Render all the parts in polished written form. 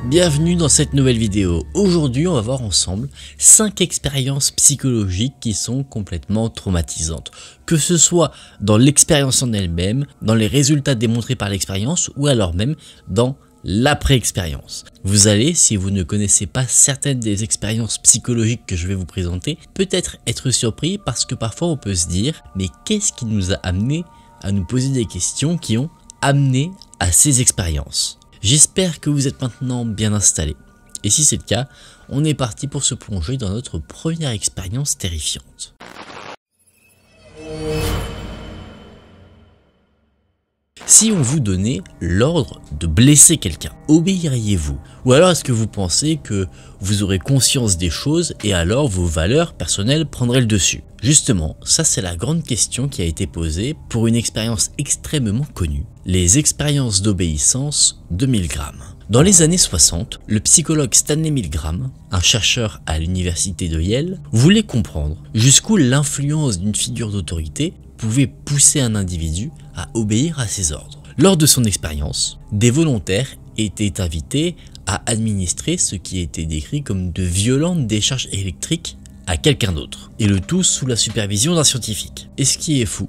Bienvenue dans cette nouvelle vidéo. Aujourd'hui, on va voir ensemble 5 expériences psychologiques qui sont complètement traumatisantes. Que ce soit dans l'expérience en elle-même, dans les résultats démontrés par l'expérience ou alors même dans l'après-expérience. Vous allez, si vous ne connaissez pas certaines des expériences psychologiques que je vais vous présenter, peut-être être surpris parce que parfois on peut se dire « mais qu'est-ce qui nous a amené à nous poser des questions qui ont amené à ces expériences ?» J'espère que vous êtes maintenant bien installés. Et si c'est le cas, on est parti pour se plonger dans notre première expérience terrifiante. Si on vous donnait l'ordre de blesser quelqu'un, obéiriez-vous? Ou alors est-ce que vous pensez que vous aurez conscience des choses et alors vos valeurs personnelles prendraient le dessus? Justement, ça c'est la grande question qui a été posée pour une expérience extrêmement connue, les expériences d'obéissance de Milgram. Dans les années 60, le psychologue Stanley Milgram, un chercheur à l'université de Yale, voulait comprendre jusqu'où l'influence d'une figure d'autorité pouvait pousser un individu à obéir à ses ordres. Lors de son expérience, des volontaires étaient invités à administrer ce qui était décrit comme de violentes décharges électriques à quelqu'un d'autre, et le tout sous la supervision d'un scientifique. Et ce qui est fou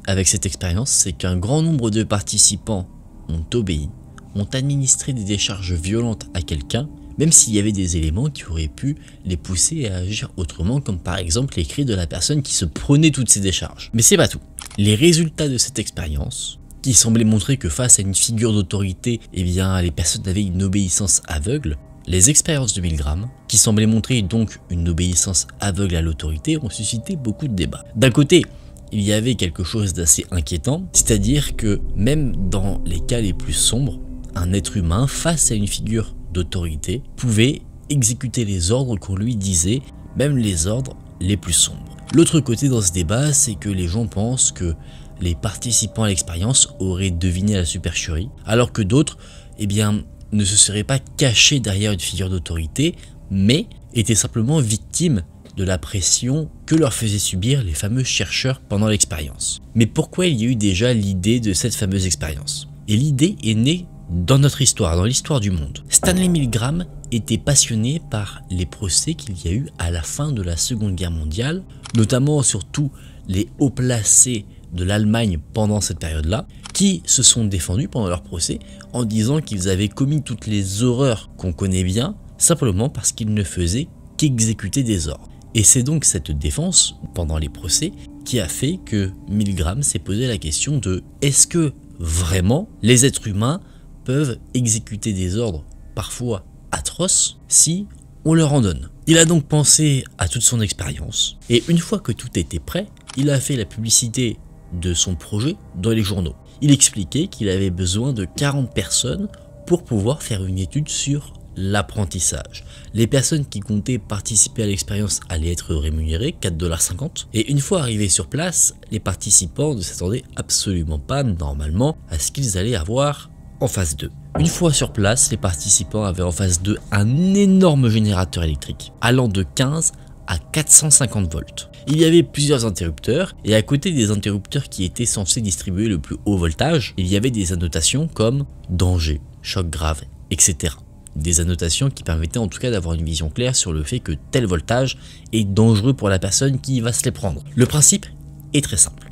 avec cette expérience, c'est qu'un grand nombre de participants ont obéi, ont administré des décharges violentes à quelqu'un, même s'il y avait des éléments qui auraient pu les pousser à agir autrement, comme par exemple les cris de la personne qui se prenait toutes ces décharges. Mais c'est pas tout. Les résultats de cette expérience, qui semblaient montrer que face à une figure d'autorité, eh bien, les personnes avaient une obéissance aveugle, les expériences de Milgram, qui semblaient montrer donc une obéissance aveugle à l'autorité, ont suscité beaucoup de débats. D'un côté, il y avait quelque chose d'assez inquiétant, c'est-à-dire que même dans les cas les plus sombres, un être humain face à une figure d'autorité pouvait exécuter les ordres qu'on lui disait, même les ordres les plus sombres. L'autre côté dans ce débat, c'est que les gens pensent que les participants à l'expérience auraient deviné la supercherie, alors que d'autres, eh bien, ne se seraient pas cachés derrière une figure d'autorité, mais étaient simplement victimes de la pression que leur faisaient subir les fameux chercheurs pendant l'expérience. Mais pourquoi il y a eu déjà l'idée de cette fameuse expérience? Et l'idée est née dans notre histoire, dans l'histoire du monde. Stanley Milgram était passionné par les procès qu'il y a eu à la fin de la Seconde Guerre mondiale, notamment surtout les hauts placés de l'Allemagne pendant cette période-là, qui se sont défendus pendant leur procès en disant qu'ils avaient commis toutes les horreurs qu'on connaît bien, simplement parce qu'ils ne faisaient qu'exécuter des ordres. Et c'est donc cette défense, pendant les procès, qui a fait que Milgram s'est posé la question de est-ce que vraiment les êtres humains peuvent exécuter des ordres parfois atroces si on leur en donne. Il a donc pensé à toute son expérience et une fois que tout était prêt, il a fait la publicité de son projet dans les journaux. Il expliquait qu'il avait besoin de 40 personnes pour pouvoir faire une étude sur l'apprentissage. Les personnes qui comptaient participer à l'expérience allaient être rémunérées 4,50 $. Et une fois arrivés sur place, les participants ne s'attendaient absolument pas normalement à ce qu'ils allaient avoir en phase 2. Une fois sur place, les participants avaient en phase 2 un énorme générateur électrique allant de 15 à 450 volts. Il y avait plusieurs interrupteurs et à côté des interrupteurs qui étaient censés distribuer le plus haut voltage, il y avait des annotations comme danger, choc grave, etc. Des annotations qui permettaient en tout cas d'avoir une vision claire sur le fait que tel voltage est dangereux pour la personne qui va se les prendre. Le principe est très simple.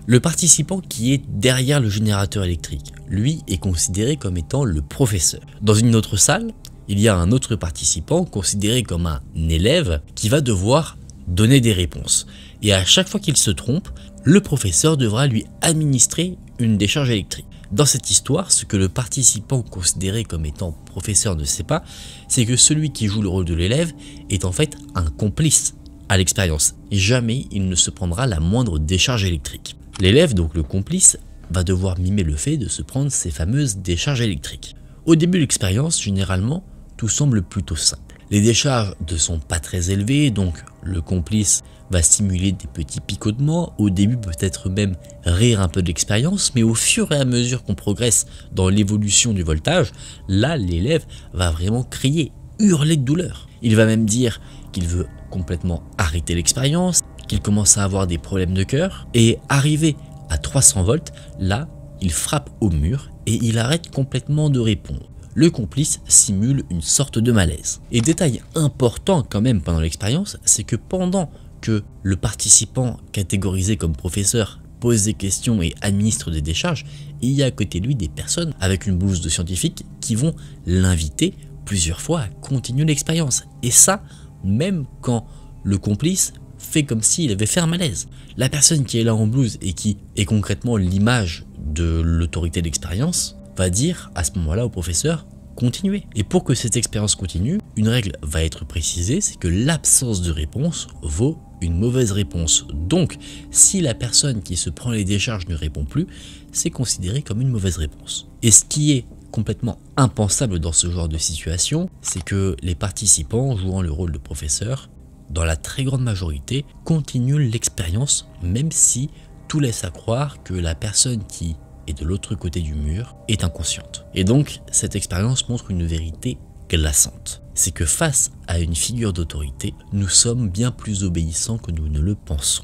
Le participant qui est derrière le générateur électrique, lui, est considéré comme étant le professeur. Dans une autre salle, il y a un autre participant considéré comme un élève qui va devoir donner des réponses. Et à chaque fois qu'il se trompe, le professeur devra lui administrer une décharge électrique. Dans cette histoire, ce que le participant considéré comme étant professeur ne sait pas, c'est que celui qui joue le rôle de l'élève est en fait un complice à l'expérience. Et jamais il ne se prendra la moindre décharge électrique. L'élève, donc le complice, va devoir mimer le fait de se prendre ces fameuses décharges électriques. Au début de l'expérience, généralement, tout semble plutôt simple. Les décharges ne sont pas très élevées, donc le complice va stimuler des petits picotements, au début peut-être même rire un peu de l'expérience, mais au fur et à mesure qu'on progresse dans l'évolution du voltage, là l'élève va vraiment crier, hurler de douleur. Il va même dire qu'il veut complètement arrêter l'expérience, qu'il commence à avoir des problèmes de cœur, et arrivé à 300 volts, là il frappe au mur et il arrête complètement de répondre. le complice simule une sorte de malaise. Et détail important quand même pendant l'expérience, c'est que pendant que le participant catégorisé comme professeur pose des questions et administre des décharges, il y a à côté de lui des personnes avec une blouse de scientifique qui vont l'inviter plusieurs fois à continuer l'expérience. Et ça, même quand le complice fait comme s'il avait fait un malaise. La personne qui est là en blouse et qui est concrètement l'image de l'autorité d'expérience va dire à ce moment-là au professeur « continuez ». Et pour que cette expérience continue, une règle va être précisée, c'est que l'absence de réponse vaut une mauvaise réponse. Donc, si la personne qui se prend les décharges ne répond plus, c'est considéré comme une mauvaise réponse. Et ce qui est complètement impensable dans ce genre de situation, c'est que les participants jouant le rôle de professeur, dans la très grande majorité, continuent l'expérience même si tout laisse à croire que la personne qui est de l'autre côté du mur est inconsciente. Et donc, cette expérience montre une vérité glaçante. C'est que face à une figure d'autorité, nous sommes bien plus obéissants que nous ne le pensons.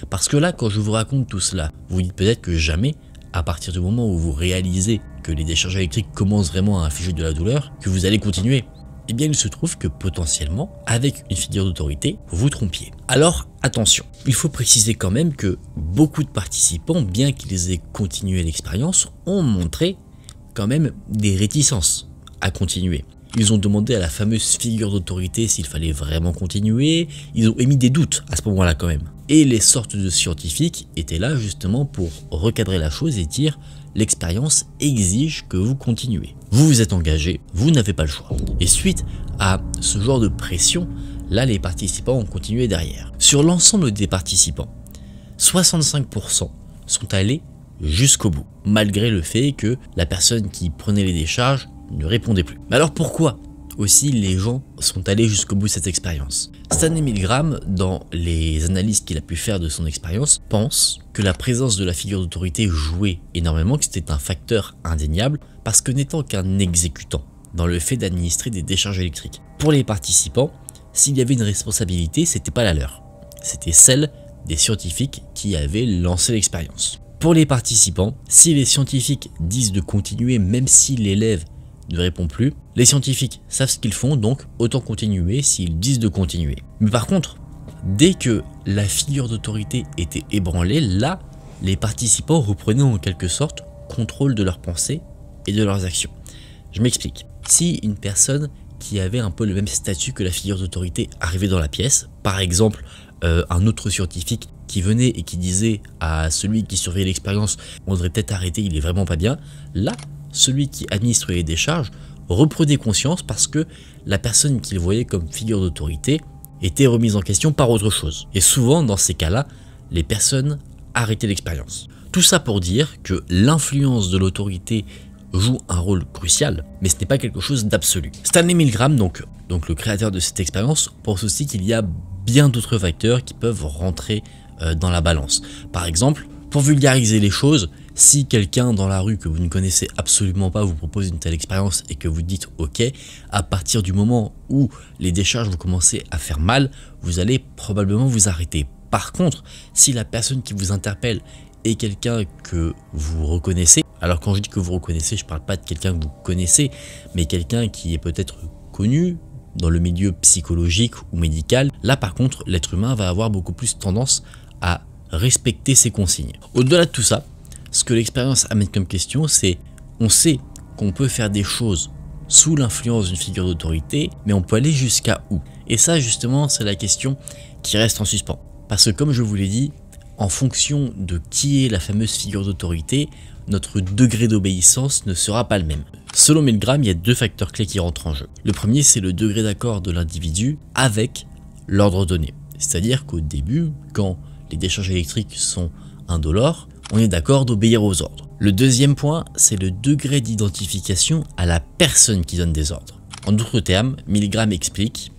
Parce que là, quand je vous raconte tout cela, vous vous dites peut-être que jamais, à partir du moment où vous réalisez que les décharges électriques commencent vraiment à infliger de la douleur, que vous allez continuer. Eh bien, il se trouve que potentiellement, avec une figure d'autorité, vous vous trompiez. Alors, attention, il faut préciser quand même que beaucoup de participants, bien qu'ils aient continué l'expérience, ont montré quand même des réticences à continuer. Ils ont demandé à la fameuse figure d'autorité s'il fallait vraiment continuer, ils ont émis des doutes à ce moment-là quand même. Et les sortes de scientifiques étaient là justement pour recadrer la chose et dire l'expérience exige que vous continuez. Vous vous êtes engagé, vous n'avez pas le choix. Et suite à ce genre de pression, là les participants ont continué derrière. Sur l'ensemble des participants, 65% sont allés jusqu'au bout, malgré le fait que la personne qui prenait les décharges ne répondait plus. Mais alors pourquoi aussi les gens sont allés jusqu'au bout de cette expérience? Stanley Milgram, dans les analyses qu'il a pu faire de son expérience, pense que la présence de la figure d'autorité jouait énormément, que c'était un facteur indéniable, parce que n'étant qu'un exécutant dans le fait d'administrer des décharges électriques. Pour les participants, s'il y avait une responsabilité, c'était pas la leur, c'était celle des scientifiques qui avaient lancé l'expérience. Pour les participants, si les scientifiques disent de continuer même si l'élève ne répond plus, les scientifiques savent ce qu'ils font, donc autant continuer s'ils disent de continuer. Mais par contre, dès que la figure d'autorité était ébranlée, là, les participants reprenaient en quelque sorte contrôle de leurs pensées et de leurs actions. Je m'explique. Si une personne qui avait un peu le même statut que la figure d'autorité arrivait dans la pièce, par exemple un autre scientifique qui venait et qui disait à celui qui surveillait l'expérience « on devrait peut-être arrêter, il est vraiment pas bien », là, celui qui administre les décharges reprenait conscience parce que la personne qu'il voyait comme figure d'autorité était remise en question par autre chose. Et souvent, dans ces cas-là, les personnes arrêtaient l'expérience. Tout ça pour dire que l'influence de l'autorité joue un rôle crucial, mais ce n'est pas quelque chose d'absolu. Stanley Milgram, donc le créateur de cette expérience, pense aussi qu'il y a bien d'autres facteurs qui peuvent rentrer dans la balance. Par exemple, pour vulgariser les choses, si quelqu'un dans la rue que vous ne connaissez absolument pas vous propose une telle expérience et que vous dites ok, à partir du moment où les décharges vont commencer à faire mal, vous allez probablement vous arrêter. Par contre, si la personne qui vous interpelle est quelqu'un que vous reconnaissez, alors quand je dis que vous reconnaissez, je ne parle pas de quelqu'un que vous connaissez, mais quelqu'un qui est peut-être connu dans le milieu psychologique ou médical, là par contre, l'être humain va avoir beaucoup plus tendance à respecter ses consignes. Au-delà de tout ça, ce que l'expérience amène comme question, c'est on sait qu'on peut faire des choses sous l'influence d'une figure d'autorité, mais on peut aller jusqu'à où? Et ça justement, c'est la question qui reste en suspens. Parce que comme je vous l'ai dit, en fonction de qui est la fameuse figure d'autorité, notre degré d'obéissance ne sera pas le même. Selon Milgram, il y a deux facteurs clés qui rentrent en jeu. Le premier, c'est le degré d'accord de l'individu avec l'ordre donné. C'est-à-dire qu'au début, quand les décharges électriques sont indolores, on est d'accord d'obéir aux ordres. Le deuxième point, c'est le degré d'identification à la personne qui donne des ordres. En d'autres termes, Milgram explique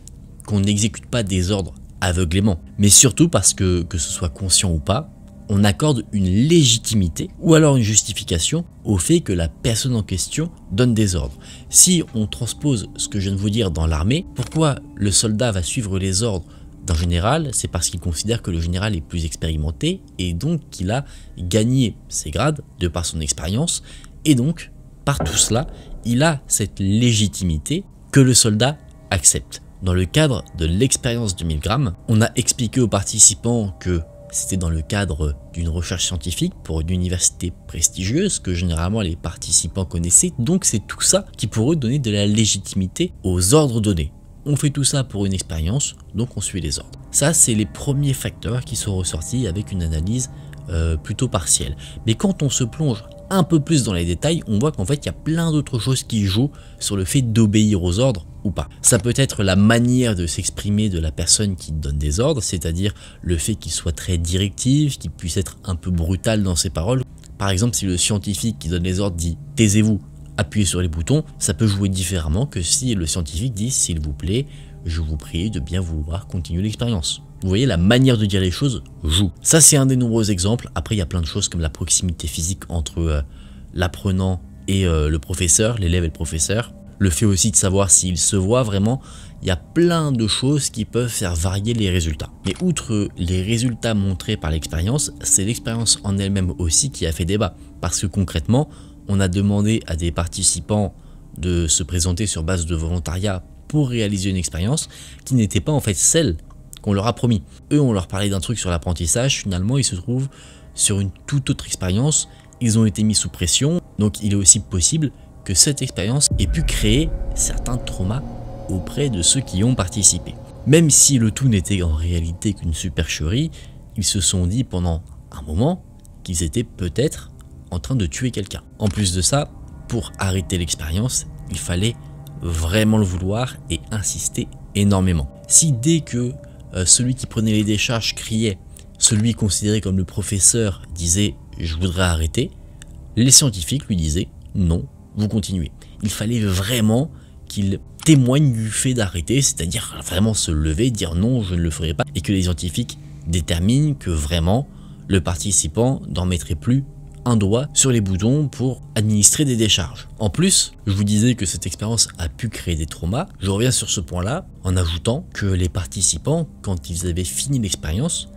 qu'on n'exécute pas des ordres aveuglément, mais surtout parce que ce soit conscient ou pas, on accorde une légitimité ou alors une justification au fait que la personne en question donne des ordres. Si on transpose ce que je viens de vous dire dans l'armée, pourquoi le soldat va suivre les ordres d'un général? C'est parce qu'il considère que le général est plus expérimenté et donc qu'il a gagné ses grades de par son expérience et donc par tout cela, il a cette légitimité que le soldat accepte. Dans le cadre de l'expérience de Milgram, on a expliqué aux participants que c'était dans le cadre d'une recherche scientifique pour une université prestigieuse que généralement les participants connaissaient, donc c'est tout ça qui pour eux donnait de la légitimité aux ordres donnés. On fait tout ça pour une expérience, donc on suit les ordres. Ça, c'est les premiers facteurs qui sont ressortis avec une analyse plutôt partielle. Mais quand on se plonge un peu plus dans les détails, on voit qu'en fait, il y a plein d'autres choses qui jouent sur le fait d'obéir aux ordres ou pas. Ça peut être la manière de s'exprimer de la personne qui donne des ordres, c'est-à-dire le fait qu'il soit très directif, qu'il puisse être un peu brutal dans ses paroles. Par exemple, si le scientifique qui donne les ordres dit « taisez-vous », appuyez sur les boutons, ça peut jouer différemment que si le scientifique dit « s'il vous plaît, je vous prie de bien vouloir continuer l'expérience ». Vous voyez, la manière de dire les choses joue. Ça, c'est un des nombreux exemples. Après, il y a plein de choses comme la proximité physique entre l'apprenant et le professeur, l'élève et le professeur. Le fait aussi de savoir s'il se voit vraiment. Il y a plein de choses qui peuvent faire varier les résultats. Mais outre les résultats montrés par l'expérience, c'est l'expérience en elle-même aussi qui a fait débat. Parce que concrètement, on a demandé à des participants de se présenter sur base de volontariat pour réaliser une expérience qui n'était pas en fait celle qu'on leur a promis. Eux, on leur parlait d'un truc sur l'apprentissage, finalement ils se trouvent sur une toute autre expérience, ils ont été mis sous pression, donc il est aussi possible que cette expérience ait pu créer certains traumas auprès de ceux qui y ont participé. Même si le tout n'était en réalité qu'une supercherie, ils se sont dit pendant un moment qu'ils étaient peut-être en train de tuer quelqu'un. En plus de ça, pour arrêter l'expérience, il fallait vraiment le vouloir et insister énormément. Si dès que celui qui prenait les décharges criait, celui considéré comme le professeur disait « je voudrais arrêter », les scientifiques lui disaient « non, vous continuez ». Il fallait vraiment qu'il témoigne du fait d'arrêter, c'est-à-dire vraiment se lever, dire « non, je ne le ferai pas », et que les scientifiques déterminent que vraiment le participant n'en mettrait plus un doigt sur les boutons pour administrer des décharges. En plus, je vous disais que cette expérience a pu créer des traumas. Je reviens sur ce point-là en ajoutant que les participants, quand ils avaient fini l'expérience,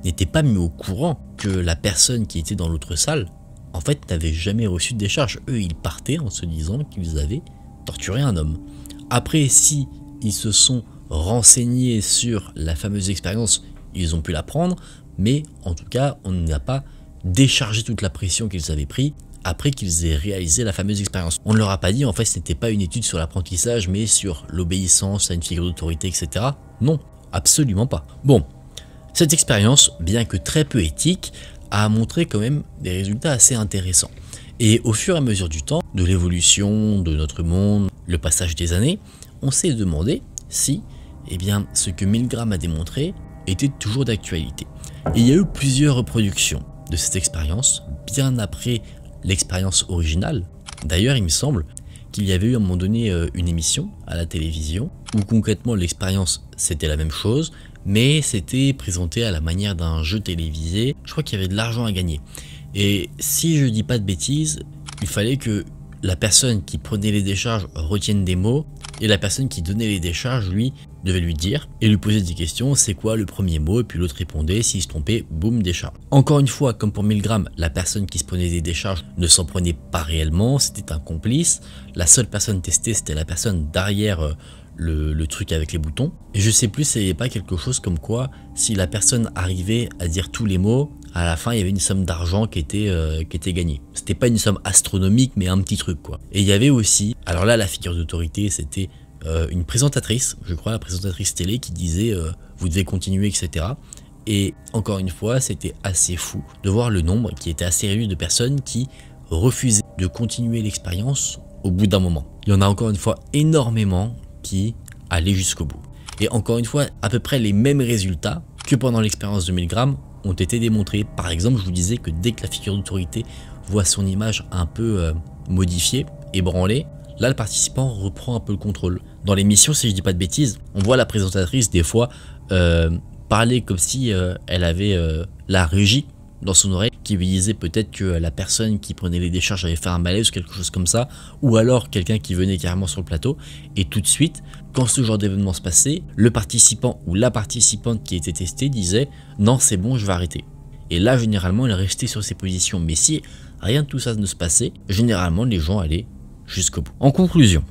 n'étaient pas mis au courant que la personne qui était dans l'autre salle, en fait, n'avait jamais reçu de décharge. Eux, ils partaient en se disant qu'ils avaient torturé un homme. Après, si ils se sont renseignés sur la fameuse expérience, ils ont pu la prendre, mais en tout cas, on n'a pas décharger toute la pression qu'ils avaient pris après qu'ils aient réalisé la fameuse expérience. On ne leur a pas dit en fait ce n'était pas une étude sur l'apprentissage mais sur l'obéissance à une figure d'autorité, etc. Non, absolument pas. Bon, cette expérience, bien que très peu éthique, a montré quand même des résultats assez intéressants. Et au fur et à mesure du temps, de l'évolution de notre monde, le passage des années, on s'est demandé si ce que Milgram a démontré était toujours d'actualité. Et il y a eu plusieurs reproductions de cette expérience, bien après l'expérience originale. D'ailleurs, il me semble qu'il y avait eu à un moment donné une émission à la télévision où concrètement l'expérience c'était la même chose, mais c'était présenté à la manière d'un jeu télévisé. Je crois qu'il y avait de l'argent à gagner. Et si je dis pas de bêtises, il fallait que la personne qui prenait les décharges retienne des mots et la personne qui donnait les décharges, lui, devait lui dire et lui poser des questions, c'est quoi le premier mot, et puis l'autre répondait, s'il se trompait, boum, décharge. Encore une fois, comme pour Milgram, la personne qui se prenait des décharges ne s'en prenait pas réellement, c'était un complice. La seule personne testée, c'était la personne derrière le truc avec les boutons. Et je sais plus, c'est pas quelque chose comme quoi, si la personne arrivait à dire tous les mots, à la fin il y avait une somme d'argent qui était gagnée. C'était pas une somme astronomique, mais un petit truc quoi. Et il y avait aussi, alors là la figure d'autorité c'était une présentatrice, je crois la présentatrice télé qui disait vous devez continuer, etc. Et encore une fois c'était assez fou de voir le nombre qui était assez réduit de personnes qui refusaient de continuer l'expérience au bout d'un moment. Il y en a encore une fois énormément qui allaient jusqu'au bout. Et encore une fois, à peu près les mêmes résultats que pendant l'expérience de Milgram ont été démontrés. Par exemple, je vous disais que dès que la figure d'autorité voit son image un peu modifiée, ébranlée, là le participant reprend un peu le contrôle. Dans l'émission, si je dis pas de bêtises, on voit la présentatrice des fois parler comme si elle avait la régie dans son oreille qui lui disait peut-être que la personne qui prenait les décharges avait fait un malaise ou quelque chose comme ça, ou alors quelqu'un qui venait carrément sur le plateau, et tout de suite, quand ce genre d'événement se passait, le participant ou la participante qui était testée disait « non c'est bon, je vais arrêter ». Et là généralement elle restait sur ses positions, mais si rien de tout ça ne se passait, généralement les gens allaient jusqu'au bout. En conclusion,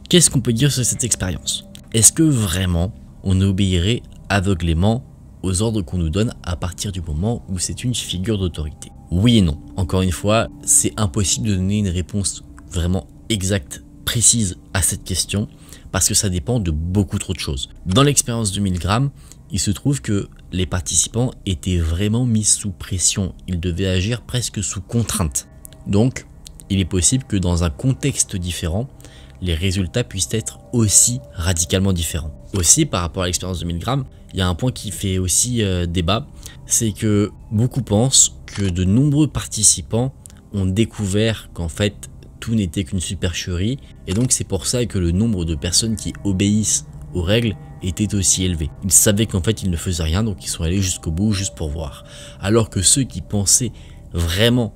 qu'est-ce qu'on peut dire sur cette expérience? Est-ce que vraiment on obéirait aveuglément aux ordres qu'on nous donne à partir du moment où c'est une figure d'autorité? Oui et non. Encore une fois, c'est impossible de donner une réponse vraiment exacte, précise à cette question, parce que ça dépend de beaucoup trop de choses. Dans l'expérience de 1000 grammes, il se trouve que les participants étaient vraiment mis sous pression, ils devaient agir presque sous contrainte. Donc, il est possible que dans un contexte différent, les résultats puissent être aussi radicalement différents. Aussi, par rapport à l'expérience de 1000 grammes, il y a un point qui fait aussi débat, c'est que beaucoup pensent que de nombreux participants ont découvert qu'en fait, tout n'était qu'une supercherie, et donc c'est pour ça que le nombre de personnes qui obéissent aux règles était aussi élevé. Ils savaient qu'en fait ils ne faisaient rien, donc ils sont allés jusqu'au bout juste pour voir. Alors que ceux qui pensaient vraiment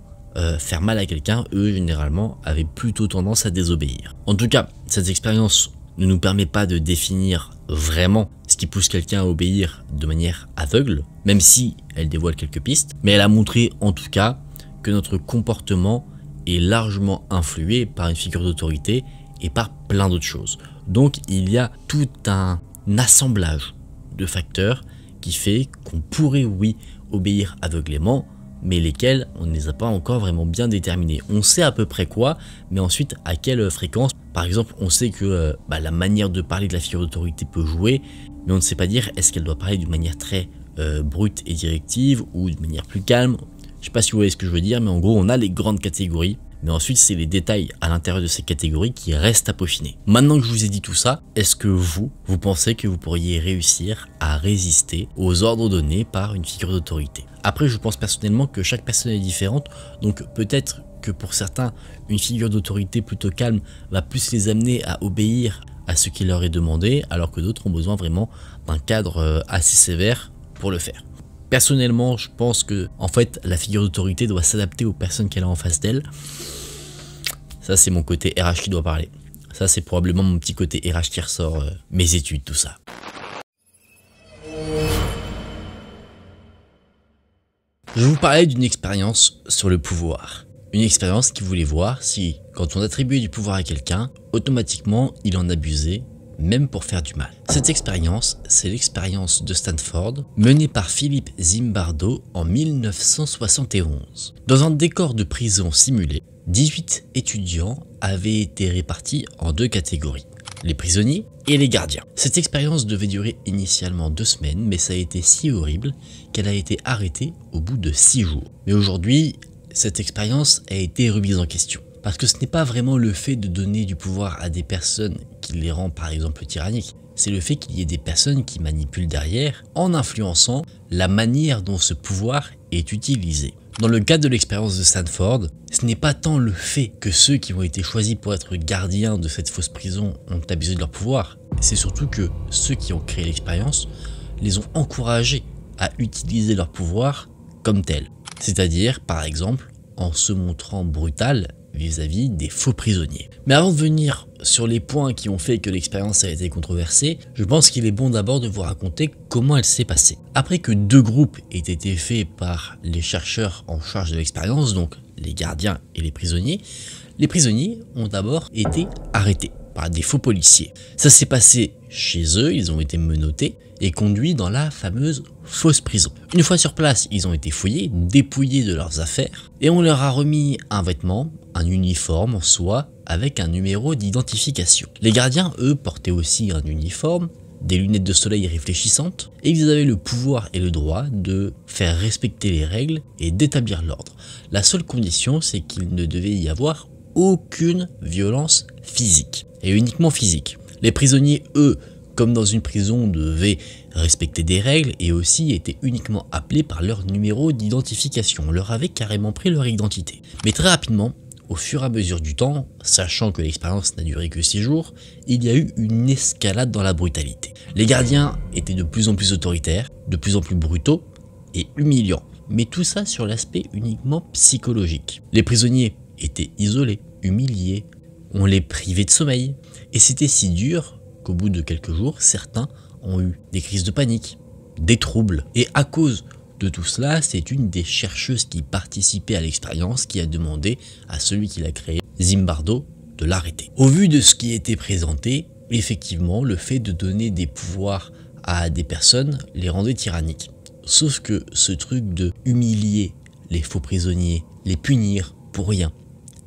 faire mal à quelqu'un, eux généralement avaient plutôt tendance à désobéir. En tout cas, cette expérience ne nous permet pas de définir vraiment ce qui pousse quelqu'un à obéir de manière aveugle, même si elle dévoile quelques pistes, mais elle a montré en tout cas que notre comportement est largement influé par une figure d'autorité et par plein d'autres choses. Donc il y a tout un assemblage de facteurs qui fait qu'on pourrait oui obéir aveuglément, mais lesquels on ne les a pas encore vraiment bien déterminés. On sait à peu près quoi, mais ensuite à quelle fréquence. Par exemple, on sait que la manière de parler de la figure d'autorité peut jouer, mais on ne sait pas dire est-ce qu'elle doit parler d'une manière très brute et directive ou d'une manière plus calme. Je sais pas si vous voyez ce que je veux dire, mais en gros on a les grandes catégories, mais ensuite c'est les détails à l'intérieur de ces catégories qui restent à peaufiner. Maintenant que je vous ai dit tout ça, est-ce que vous pensez que vous pourriez réussir à résister aux ordres donnés par une figure d'autorité? Après, je pense personnellement que chaque personne est différente, donc peut-être que pour certains, une figure d'autorité plutôt calme va plus les amener à obéir à ce qui leur est demandé, alors que d'autres ont besoin vraiment d'un cadre assez sévère pour le faire. Personnellement, je pense que en fait, la figure d'autorité doit s'adapter aux personnes qu'elle a en face d'elle. Ça, c'est mon côté RH qui doit parler. Ça, c'est probablement mon petit côté RH qui ressort, mes études, tout ça. Je vous parlais d'une expérience sur le pouvoir. Une expérience qui voulait voir si, quand on attribuait du pouvoir à quelqu'un, automatiquement, il en abusait, même pour faire du mal. Cette expérience, c'est l'expérience de Stanford, menée par Philippe Zimbardo en 1971. Dans un décor de prison simulé, 18 étudiants avaient été répartis en deux catégories, les prisonniers et les gardiens. Cette expérience devait durer initialement 2 semaines, mais ça a été si horrible qu'elle a été arrêtée au bout de 6 jours. Mais aujourd'hui, cette expérience a été remise en question. Parce que ce n'est pas vraiment le fait de donner du pouvoir à des personnes qui les rend par exemple tyranniques, c'est le fait qu'il y ait des personnes qui manipulent derrière en influençant la manière dont ce pouvoir est utilisé. Dans le cadre de l'expérience de Stanford, ce n'est pas tant le fait que ceux qui ont été choisis pour être gardiens de cette fausse prison ont abusé de leur pouvoir, c'est surtout que ceux qui ont créé l'expérience les ont encouragés à utiliser leur pouvoir comme tel. C'est-à-dire, par exemple, en se montrant brutal vis-à-vis des faux prisonniers. Mais avant de venir sur les points qui ont fait que l'expérience a été controversée, je pense qu'il est bon d'abord de vous raconter comment elle s'est passée. Après que 2 groupes aient été faits par les chercheurs en charge de l'expérience, donc les gardiens et les prisonniers ont d'abord été arrêtés par des faux policiers. Ça s'est passé chez eux, ils ont été menottés et conduits dans la fameuse fausse prison. Une fois sur place, ils ont été fouillés, dépouillés de leurs affaires et on leur a remis un vêtement, un uniforme en soie avec un numéro d'identification. Les gardiens, eux, portaient aussi un uniforme, des lunettes de soleil réfléchissantes et ils avaient le pouvoir et le droit de faire respecter les règles et d'établir l'ordre. La seule condition, c'est qu'il ne devait y avoir aucune violence physique et uniquement physique. Les prisonniers, eux, comme dans une prison, devaient respecter des règles et aussi étaient uniquement appelés par leur numéro d'identification. On leur avait carrément pris leur identité. Mais très rapidement, au fur et à mesure du temps, sachant que l'expérience n'a duré que 6 jours, il y a eu une escalade dans la brutalité. Les gardiens étaient de plus en plus autoritaires, de plus en plus brutaux et humiliants. Mais tout ça sur l'aspect uniquement psychologique. Les prisonniers étaient isolés, humiliés, on les privait de sommeil. Et c'était si dur qu'au bout de quelques jours, certains ont eu des crises de panique, des troubles. Et à cause de tout cela, c'est une des chercheuses qui participait à l'expérience qui a demandé à celui qui l'a créé, Zimbardo, de l'arrêter. Au vu de ce qui était présenté, effectivement, le fait de donner des pouvoirs à des personnes les rendait tyranniques. Sauf que ce truc de humilier les faux prisonniers, les punir pour rien,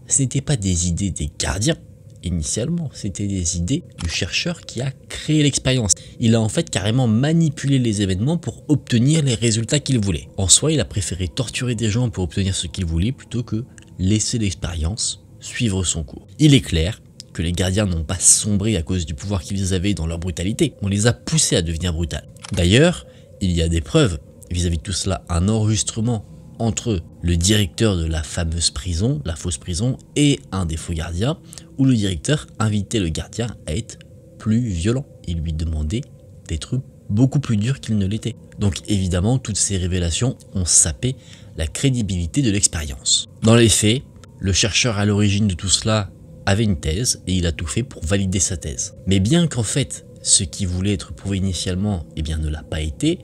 ce n'était pas des idées des gardiens. Initialement, c'était des idées du chercheur qui a créé l'expérience. Il a en fait carrément manipulé les événements pour obtenir les résultats qu'il voulait. En soi, il a préféré torturer des gens pour obtenir ce qu'il voulait plutôt que laisser l'expérience suivre son cours. Il est clair que les gardiens n'ont pas sombré à cause du pouvoir qu'ils avaient dans leur brutalité. On les a poussés à devenir brutaux. D'ailleurs, il y a des preuves vis-à-vis de tout cela, un enregistrement entre le directeur de la fameuse prison, la fausse prison, et un des faux gardiens, où le directeur invitait le gardien à être plus violent. Il lui demandait d'être beaucoup plus dur qu'il ne l'était. Donc évidemment, toutes ces révélations ont sapé la crédibilité de l'expérience. Dans les faits, le chercheur à l'origine de tout cela avait une thèse, et il a tout fait pour valider sa thèse. Mais bien qu'en fait, ce qui voulait être prouvé initialement, eh bien, ne l'a pas été,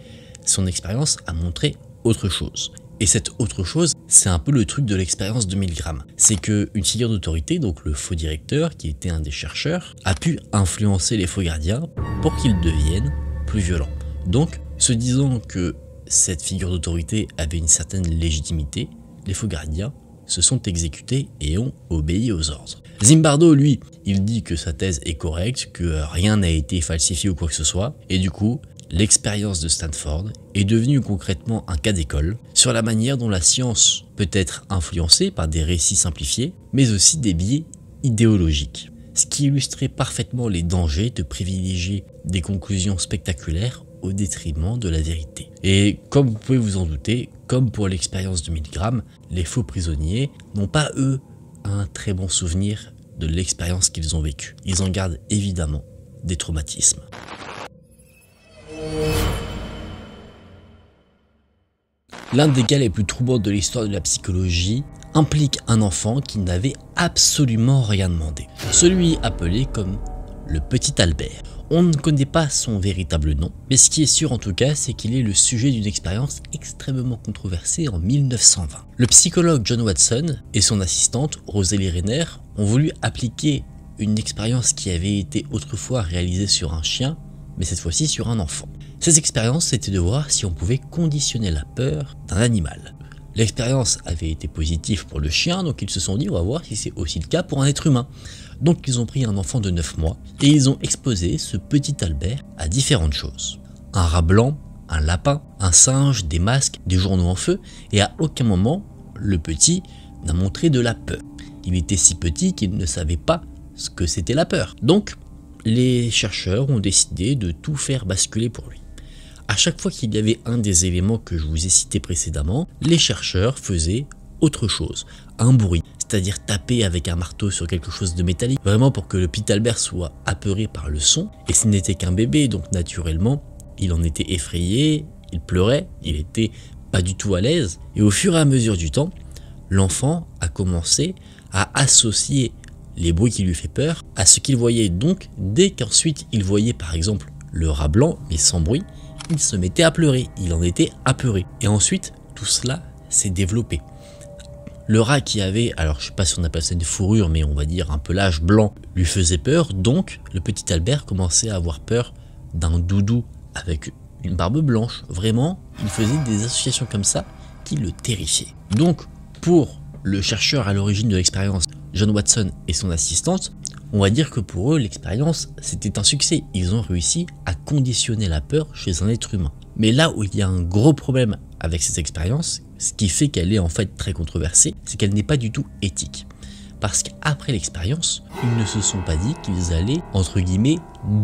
son expérience a montré autre chose. Et cette autre chose, c'est un peu le truc de l'expérience de Milgram. C'est qu'une figure d'autorité, donc le faux directeur, qui était un des chercheurs, a pu influencer les faux gardiens pour qu'ils deviennent plus violents. Donc, se disant que cette figure d'autorité avait une certaine légitimité, les faux gardiens se sont exécutés et ont obéi aux ordres. Zimbardo, lui, il dit que sa thèse est correcte, que rien n'a été falsifié ou quoi que ce soit, et du coup, l'expérience de Stanford est devenue concrètement un cas d'école sur la manière dont la science peut être influencée par des récits simplifiés, mais aussi des biais idéologiques. Ce qui illustrait parfaitement les dangers de privilégier des conclusions spectaculaires au détriment de la vérité. Et comme vous pouvez vous en douter, comme pour l'expérience de Milgram, les faux prisonniers n'ont pas, eux, un très bon souvenir de l'expérience qu'ils ont vécue. Ils en gardent évidemment des traumatismes. L'un des cas les plus troublants de l'histoire de la psychologie implique un enfant qui n'avait absolument rien demandé. Celui appelé comme le petit Albert. On ne connaît pas son véritable nom, mais ce qui est sûr en tout cas, c'est qu'il est le sujet d'une expérience extrêmement controversée en 1920. Le psychologue John Watson et son assistante Rosalie Rayner ont voulu appliquer une expérience qui avait été autrefois réalisée sur un chien, mais cette fois-ci sur un enfant. Cette expérience, c'était de voir si on pouvait conditionner la peur d'un animal. L'expérience avait été positive pour le chien, donc ils se sont dit on va voir si c'est aussi le cas pour un être humain. Donc ils ont pris un enfant de 9 mois et ils ont exposé ce petit Albert à différentes choses. Un rat blanc, un lapin, un singe, des masques, des journaux en feu, et à aucun moment, le petit n'a montré de la peur. Il était si petit qu'il ne savait pas ce que c'était la peur. Donc, les chercheurs ont décidé de tout faire basculer pour lui. À chaque fois qu'il y avait un des éléments que je vous ai cités précédemment, les chercheurs faisaient autre chose, un bruit, c'est-à-dire taper avec un marteau sur quelque chose de métallique, vraiment pour que le petit Albert soit apeuré par le son, et ce n'était qu'un bébé, donc naturellement, il en était effrayé, il pleurait, il était pas du tout à l'aise, et au fur et à mesure du temps, l'enfant a commencé à associer les bruits qui lui fait peur à ce qu'il voyait. Donc, dès qu'ensuite il voyait par exemple le rat blanc, mais sans bruit, il se mettait à pleurer, il en était apeuré. Et ensuite, tout cela s'est développé. Le rat qui avait, alors je sais pas si on appelle ça une fourrure, mais on va dire un pelage blanc, lui faisait peur, donc le petit Albert commençait à avoir peur d'un doudou avec une barbe blanche. Vraiment, il faisait des associations comme ça qui le terrifiaient. Donc, pour le chercheur à l'origine de l'expérience, John Watson et son assistante, on va dire que pour eux, l'expérience, c'était un succès. Ils ont réussi à conditionner la peur chez un être humain. Mais là où il y a un gros problème avec cette expérience, ce qui fait qu'elle est en fait très controversée, c'est qu'elle n'est pas du tout éthique. Parce qu'après l'expérience, ils ne se sont pas dit qu'ils allaient, entre guillemets,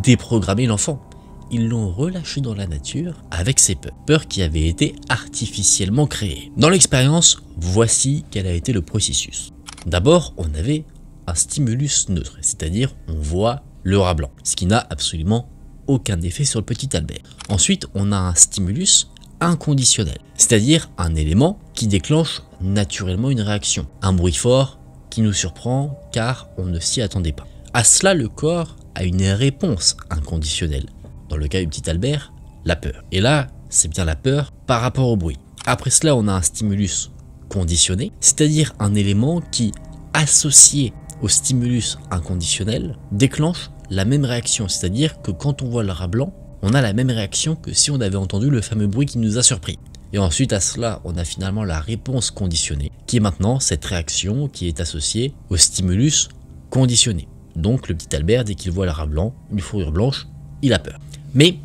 déprogrammer l'enfant. Ils l'ont relâché dans la nature avec ses peurs. Peurs qui avaient été artificiellement créées. Dans l'expérience, voici quel a été le processus. D'abord, on avait un stimulus neutre, c'est-à-dire on voit le rat blanc, ce qui n'a absolument aucun effet sur le petit Albert. Ensuite, on a un stimulus inconditionnel, c'est-à-dire un élément qui déclenche naturellement une réaction, un bruit fort qui nous surprend car on ne s'y attendait pas. À cela, le corps a une réponse inconditionnelle. Dans le cas du petit Albert, la peur. Et là, c'est bien la peur par rapport au bruit. Après cela, on a un stimulus conditionné, c'est-à-dire un élément qui, associé au stimulus inconditionnel, déclenche la même réaction, c'est-à-dire que quand on voit le rat blanc, on a la même réaction que si on avait entendu le fameux bruit qui nous a surpris. Et ensuite à cela, on a finalement la réponse conditionnée, qui est maintenant cette réaction qui est associée au stimulus conditionné. Donc le petit Albert, dès qu'il voit le rat blanc, une fourrure blanche, il a peur. Mais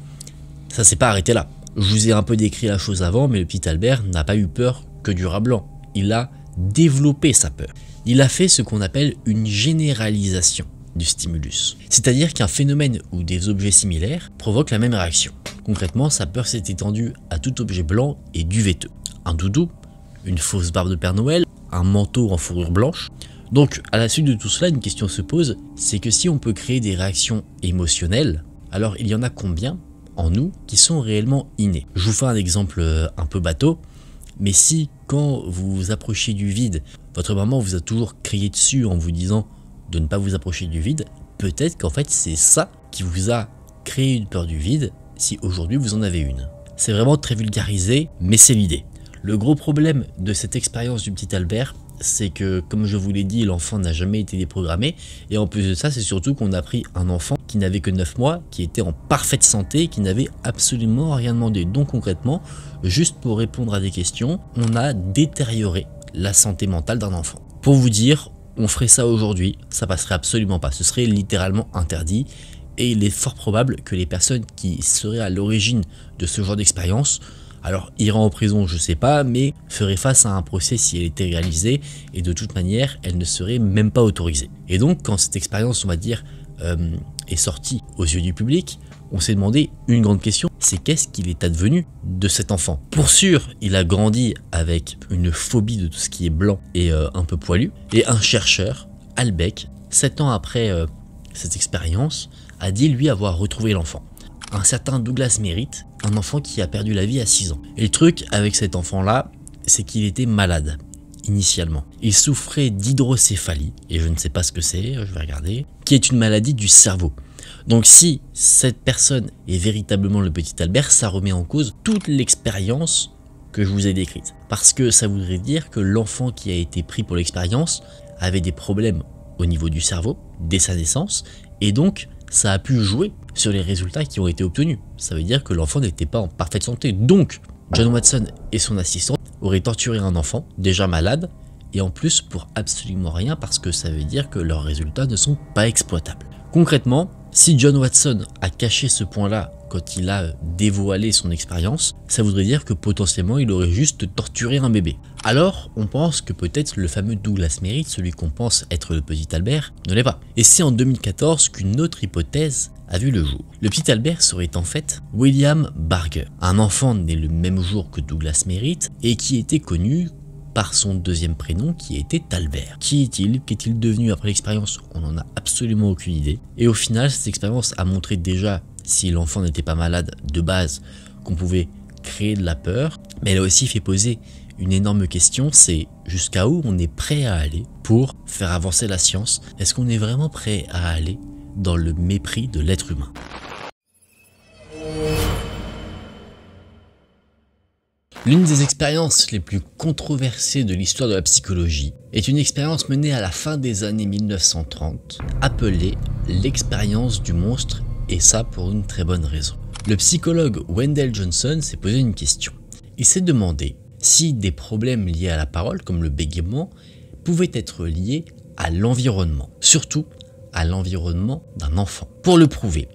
ça s'est pas arrêté là. Je vous ai un peu décrit la chose avant, mais le petit Albert n'a pas eu peur que du rat blanc. Il a développé sa peur. Il a fait ce qu'on appelle une généralisation du stimulus. C'est-à-dire qu'un phénomène ou des objets similaires provoquent la même réaction. Concrètement, sa peur s'est étendue à tout objet blanc et duveteux. Un doudou, une fausse barbe de Père Noël, un manteau en fourrure blanche. Donc, à la suite de tout cela, une question se pose, c'est que si on peut créer des réactions émotionnelles, alors il y en a combien en nous qui sont réellement innés? Je vous fais un exemple un peu bateau, mais si quand vous vous approchez du vide, votre maman vous a toujours crié dessus en vous disant de ne pas vous approcher du vide, peut-être qu'en fait c'est ça qui vous a créé une peur du vide si aujourd'hui vous en avez une. C'est vraiment très vulgarisé, mais c'est l'idée. Le gros problème de cette expérience du petit Albert, c'est que, comme je vous l'ai dit, l'enfant n'a jamais été déprogrammé, et en plus de ça, c'est surtout qu'on a pris un enfant qui n'avait que 9 mois, qui était en parfaite santé, qui n'avait absolument rien demandé. Donc concrètement, juste pour répondre à des questions, on a détérioré la santé mentale d'un enfant. Pour vous dire, on ferait ça aujourd'hui, ça passerait absolument pas, ce serait littéralement interdit, et il est fort probable que les personnes qui seraient à l'origine de ce genre d'expérience, alors iraient en prison, je sais pas, mais feraient face à un procès si elle était réalisée, et de toute manière, elle ne serait même pas autorisée. Et donc, quand cette expérience, on va dire, est sortie aux yeux du public, on s'est demandé une grande question, c'est qu'est-ce qu'il est advenu de cet enfant? Pour sûr, il a grandi avec une phobie de tout ce qui est blanc et un peu poilu, et un chercheur, Albeck, 7 ans après cette expérience, a dit lui avoir retrouvé l'enfant. Un certain Douglas Merritt, un enfant qui a perdu la vie à 6 ans. Et le truc avec cet enfant-là, c'est qu'il était malade, initialement. Il souffrait d'hydrocéphalie, et je ne sais pas ce que c'est, je vais regarder, qui est une maladie du cerveau. Donc si cette personne est véritablement le petit Albert, ça remet en cause toute l'expérience que je vous ai décrite. Parce que ça voudrait dire que l'enfant qui a été pris pour l'expérience avait des problèmes au niveau du cerveau, dès sa naissance, et donc ça a pu jouer sur les résultats qui ont été obtenus. Ça veut dire que l'enfant n'était pas en parfaite santé. Donc, John Watson et son assistant auraient torturé un enfant déjà malade, et en plus pour absolument rien, parce que ça veut dire que leurs résultats ne sont pas exploitables. Concrètement, si John Watson a caché ce point-là quand il a dévoilé son expérience, ça voudrait dire que potentiellement il aurait juste torturé un bébé. Alors, on pense que peut-être le fameux Douglas Merritt, celui qu'on pense être le petit Albert, ne l'est pas. Et c'est en 2014 qu'une autre hypothèse a vu le jour. Le petit Albert serait en fait William Barger, un enfant né le même jour que Douglas Merritt et qui était connu par son deuxième prénom qui était Albert. Qui est-il? Qu'est-il devenu après l'expérience? On n'en a absolument aucune idée. Et au final, cette expérience a montré déjà, si l'enfant n'était pas malade de base, qu'on pouvait créer de la peur, mais elle a aussi fait poser une énorme question, c'est jusqu'à où on est prêt à aller pour faire avancer la science? Est-ce qu'on est vraiment prêt à aller dans le mépris de l'être humain? L'une des expériences les plus controversées de l'histoire de la psychologie est une expérience menée à la fin des années 1930, appelée l'expérience du monstre, et ça pour une très bonne raison. Le psychologue Wendell Johnson s'est posé une question. Il s'est demandé si des problèmes liés à la parole, comme le bégaiement, pouvaient être liés à l'environnement, surtout à l'environnement d'un enfant. Pour le prouver,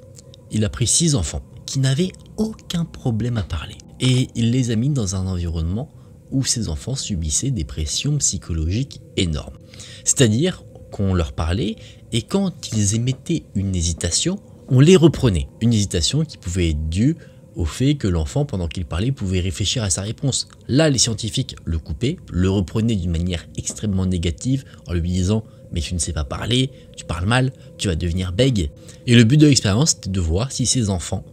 il a pris 6 enfants qui n'avaient aucun problème à parler. Et il les a mis dans un environnement où ces enfants subissaient des pressions psychologiques énormes. C'est-à-dire qu'on leur parlait et quand ils émettaient une hésitation, on les reprenait. Une hésitation qui pouvait être due au fait que l'enfant, pendant qu'il parlait, pouvait réfléchir à sa réponse. Là, les scientifiques le coupaient, le reprenaient d'une manière extrêmement négative en lui disant « mais tu ne sais pas parler, tu parles mal, tu vas devenir bègue ». Et le but de l'expérience, c'était de voir si ces enfants,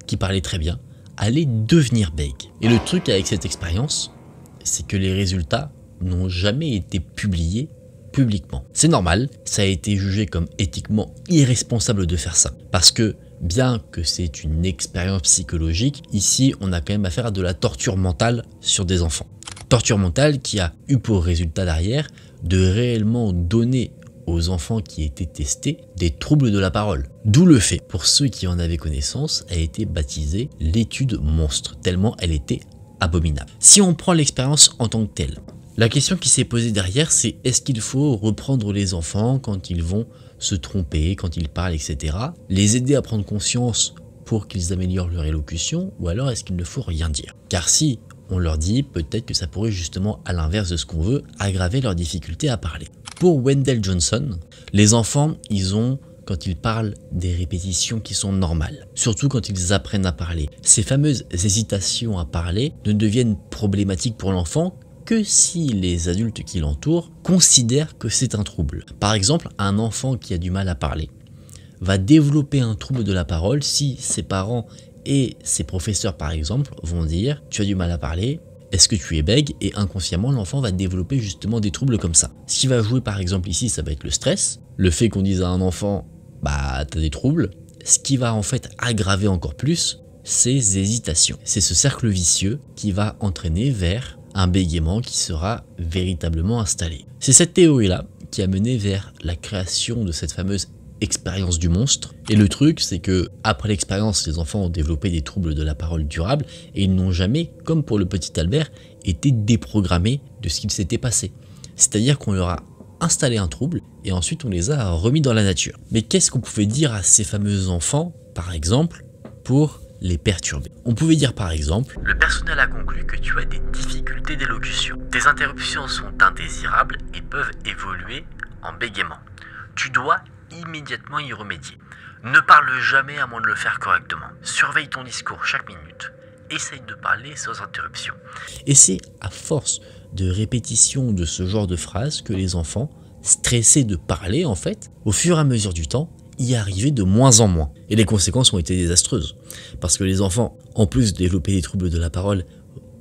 qui parlaient très bien, allaient devenir bègues. Et le truc avec cette expérience, c'est que les résultats n'ont jamais été publiés publiquement. C'est normal, ça a été jugé comme éthiquement irresponsable de faire ça. Parce que Bien que c'est une expérience psychologique, ici on a quand même affaire à de la torture mentale sur des enfants. Torture mentale qui a eu pour résultat derrière de réellement donner aux enfants qui étaient testés des troubles de la parole. D'où le fait, pour ceux qui en avaient connaissance, a été baptisée l'étude monstre, tellement elle était abominable. Si on prend l'expérience en tant que telle, la question qui s'est posée derrière, c'est est-ce qu'il faut reprendre les enfants quand ils vont se tromper, quand ils parlent, etc. Les aider à prendre conscience pour qu'ils améliorent leur élocution, ou alors est-ce qu'il ne faut rien dire? Car si on leur dit, peut-être que ça pourrait justement, à l'inverse de ce qu'on veut, aggraver leur difficulté à parler. Pour Wendell Johnson, les enfants, ils ont, quand ils parlent, des répétitions qui sont normales. Surtout quand ils apprennent à parler. Ces fameuses hésitations à parler ne deviennent problématiques pour l'enfant que si les adultes qui l'entourent considèrent que c'est un trouble. Par exemple, un enfant qui a du mal à parler va développer un trouble de la parole si ses parents et ses professeurs par exemple vont dire « tu as du mal à parler ». Est-ce que tu es bègue? Et inconsciemment, l'enfant va développer justement des troubles comme ça. Ce qui va jouer par exemple ici, ça va être le stress. Le fait qu'on dise à un enfant, bah t'as des troubles. Ce qui va en fait aggraver encore plus ces hésitations. C'est ce cercle vicieux qui va entraîner vers un bégaiement qui sera véritablement installé. C'est cette théorie-là qui a mené vers la création de cette fameuse expérience du monstre. Et le truc, c'est que après l'expérience, les enfants ont développé des troubles de la parole durables et ils n'ont jamais, comme pour le petit Albert, été déprogrammés de ce qu'il s'était passé. C'est-à-dire qu'on leur a installé un trouble et ensuite on les a remis dans la nature. Mais qu'est-ce qu'on pouvait dire à ces fameux enfants, par exemple, pour les perturber? On pouvait dire par exemple: le personnel a conclu que tu as des difficultés d'élocution. Tes interruptions sont indésirables et peuvent évoluer en bégaiement. Tu dois immédiatement y remédier. Ne parle jamais à moins de le faire correctement. Surveille ton discours chaque minute. Essaye de parler sans interruption. Et c'est à force de répétition de ce genre de phrases que les enfants, stressés de parler en fait, au fur et à mesure du temps, y arrivaient de moins en moins. Et les conséquences ont été désastreuses. Parce que les enfants, en plus de développer des troubles de la parole,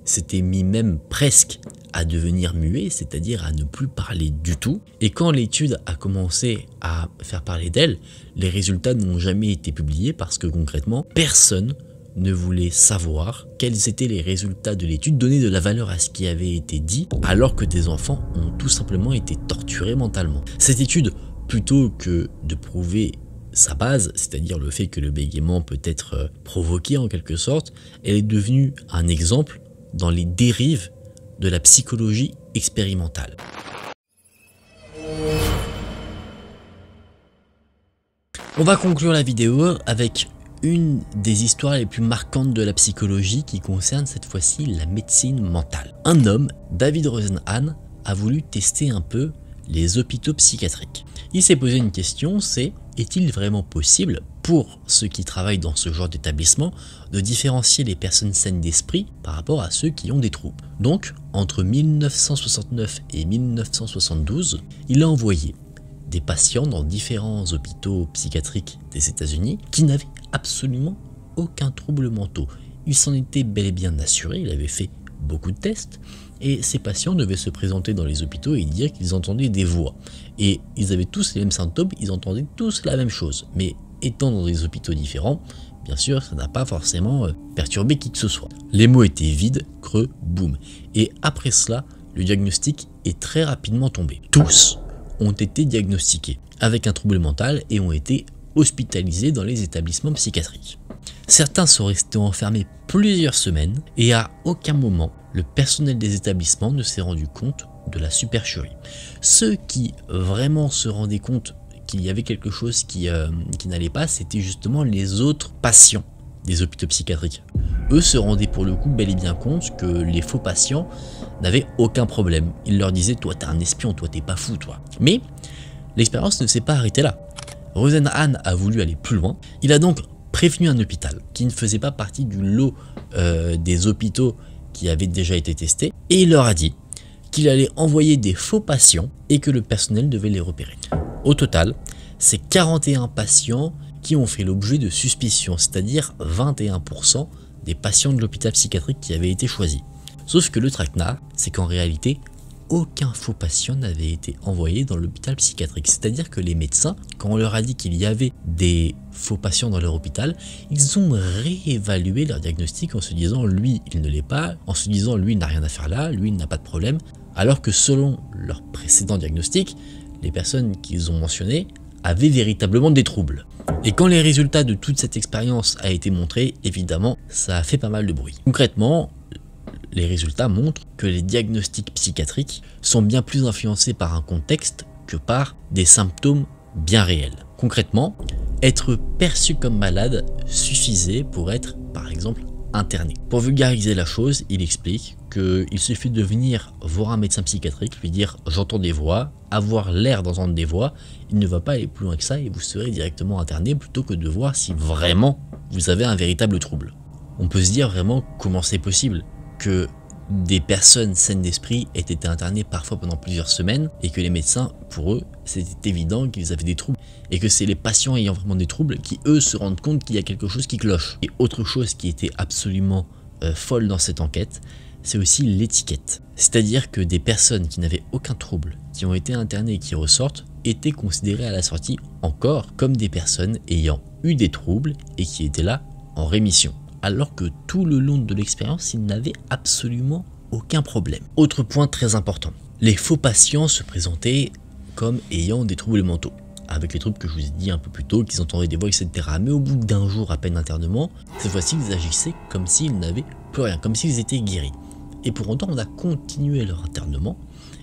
s'étaient mis même presque à devenir muets, c'est-à-dire à ne plus parler du tout. Et quand l'étude a commencé à faire parler d'elle, les résultats n'ont jamais été publiés parce que concrètement, personne ne voulait savoir quels étaient les résultats de l'étude, donner de la valeur à ce qui avait été dit, alors que des enfants ont tout simplement été torturés mentalement. Cette étude, plutôt que de prouver sa base, c'est-à-dire le fait que le bégaiement peut être provoqué en quelque sorte, elle est devenue un exemple dans les dérives de la psychologie expérimentale. On va conclure la vidéo avec une des histoires les plus marquantes de la psychologie qui concerne cette fois-ci la médecine mentale. Un homme, David Rosenhan, a voulu tester un peu les hôpitaux psychiatriques. Il s'est posé une question, c'est: est-il vraiment possible pour ceux qui travaillent dans ce genre d'établissement de différencier les personnes saines d'esprit par rapport à ceux qui ont des troubles? Donc, entre 1969 et 1972, il a envoyé des patients dans différents hôpitaux psychiatriques des États-Unis qui n'avaient absolument aucun trouble mental. Il s'en était bel et bien assuré, il avait fait beaucoup de tests, et ces patients devaient se présenter dans les hôpitaux et dire qu'ils entendaient des voix. Et ils avaient tous les mêmes symptômes, ils entendaient tous la même chose. Mais étant dans des hôpitaux différents, bien sûr, ça n'a pas forcément perturbé qui que ce soit. Les mots étaient vides, creux, boum. Et après cela, le diagnostic est très rapidement tombé. Tous ont été diagnostiqués avec un trouble mental et ont été hospitalisés dans les établissements psychiatriques. Certains sont restés enfermés plusieurs semaines et à aucun moment le personnel des établissements ne s'est rendu compte de la supercherie. Ceux qui vraiment se rendaient compte qu'il y avait quelque chose qui n'allait pas, c'était justement les autres patients des hôpitaux psychiatriques. Eux se rendaient pour le coup bel et bien compte que les faux patients n'avaient aucun problème. Ils leur disaient: toi t'es un espion, toi t'es pas fou toi. Mais l'expérience ne s'est pas arrêtée là. Rosenhan a voulu aller plus loin. Il a donc prévenu un hôpital qui ne faisait pas partie du lot des hôpitaux qui avaient déjà été testés, et il leur a dit qu'il allait envoyer des faux patients et que le personnel devait les repérer. Au total, c'est 41 patients qui ont fait l'objet de suspicions, c'est-à-dire 21% des patients de l'hôpital psychiatrique qui avaient été choisis. Sauf que le traquenard, c'est qu'en réalité, aucun faux patient n'avait été envoyé dans l'hôpital psychiatrique. C'est-à-dire que les médecins, quand on leur a dit qu'il y avait des faux patients dans leur hôpital, ils ont réévalué leur diagnostic en se disant lui il ne l'est pas, en se disant lui il n'a rien à faire là, lui il n'a pas de problème, alors que selon leur précédent diagnostic, les personnes qu'ils ont mentionnées avaient véritablement des troubles. Et quand les résultats de toute cette expérience a été montrés, évidemment, ça a fait pas mal de bruit. Concrètement, les résultats montrent que les diagnostics psychiatriques sont bien plus influencés par un contexte que par des symptômes bien réels. Concrètement, être perçu comme malade suffisait pour être, par exemple, interné. Pour vulgariser la chose, il explique qu'il suffit de venir voir un médecin psychiatrique, lui dire « j'entends des voix », avoir l'air d'entendre des voix, il ne va pas aller plus loin que ça et vous serez directement interné plutôt que de voir si vraiment vous avez un véritable trouble. On peut se dire vraiment comment c'est possible que des personnes saines d'esprit aient été internées parfois pendant plusieurs semaines et que les médecins, pour eux, c'était évident qu'ils avaient des troubles et que c'est les patients ayant vraiment des troubles qui, eux, se rendent compte qu'il y a quelque chose qui cloche. Et autre chose qui était absolument folle dans cette enquête, c'est aussi l'étiquette. C'est-à-dire que des personnes qui n'avaient aucun trouble, qui ont été internées et qui ressortent, étaient considérées à la sortie encore comme des personnes ayant eu des troubles et qui étaient là en rémission. Alors que tout le long de l'expérience, ils n'avaient absolument aucun problème. Autre point très important, les faux patients se présentaient comme ayant des troubles mentaux, avec les troubles que je vous ai dit un peu plus tôt, qu'ils entendaient des voix, etc. Mais au bout d'un jour à peine d'internement, cette fois-ci, ils agissaient comme s'ils n'avaient plus rien, comme s'ils étaient guéris. Et pour autant, on a continué leur internement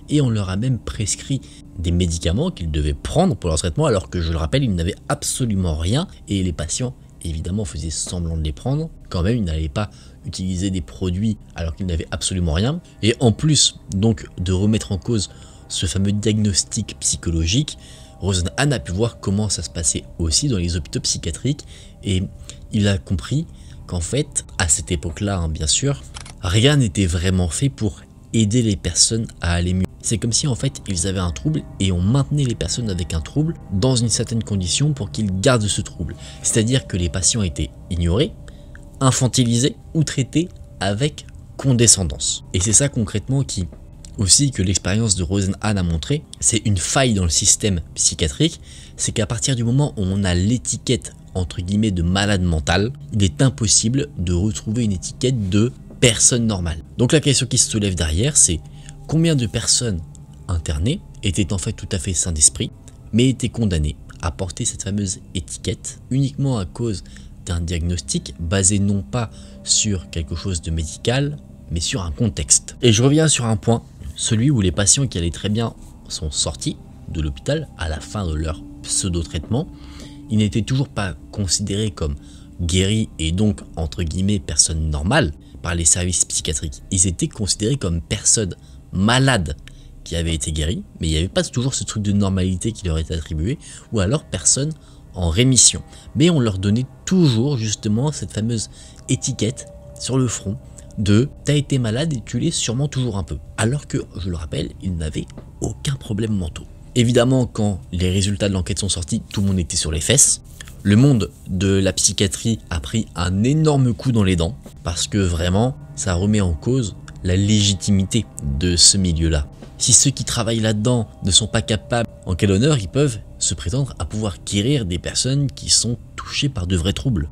et on leur a même prescrit des médicaments qu'ils devaient prendre pour leur traitement, alors que, je le rappelle, ils n'avaient absolument rien et les patients évidemment faisaient semblant de les prendre. Quand même, ils n'allaient pas utiliser des produits alors qu'ils n'avaient absolument rien. Et en plus donc de remettre en cause ce fameux diagnostic psychologique, Rosenhan a pu voir comment ça se passait aussi dans les hôpitaux psychiatriques et il a compris qu'en fait, à cette époque-là, bien sûr, rien n'était vraiment fait pour aider les personnes à aller mieux. C'est comme si en fait ils avaient un trouble et on maintenait les personnes avec un trouble dans une certaine condition pour qu'ils gardent ce trouble. C'est-à-dire que les patients étaient ignorés, infantilisés ou traités avec condescendance. Et c'est ça concrètement qui aussi que l'expérience de Rosenhan a montré, c'est une faille dans le système psychiatrique, c'est qu'à partir du moment où on a l'étiquette entre guillemets de malade mental, il est impossible de retrouver une étiquette de personne normale. Donc la question qui se soulève derrière, c'est combien de personnes internées étaient en fait tout à fait sains d'esprit, mais étaient condamnées à porter cette fameuse étiquette uniquement à cause d'un diagnostic basé non pas sur quelque chose de médical, mais sur un contexte. Et je reviens sur un point, celui où les patients qui allaient très bien sont sortis de l'hôpital à la fin de leur pseudo-traitement, ils n'étaient toujours pas considérés comme guéris et donc entre guillemets personnes normales par les services psychiatriques. Ils étaient considérés comme personnes malades qui avaient été guéries, mais il n'y avait pas toujours ce truc de normalité qui leur était attribué, ou alors personnes en rémission. Mais on leur donnait toujours justement cette fameuse étiquette sur le front de « t'as été malade et tu l'es sûrement toujours un peu ». Alors que, je le rappelle, ils n'avaient aucun problème mentaux. Évidemment, quand les résultats de l'enquête sont sortis, tout le monde était sur les fesses. Le monde de la psychiatrie a pris un énorme coup dans les dents parce que vraiment, ça remet en cause la légitimité de ce milieu-là. Si ceux qui travaillent là-dedans ne sont pas capables, en quel honneur ils peuvent se prétendre à pouvoir guérir des personnes qui sont touchées par de vrais troubles.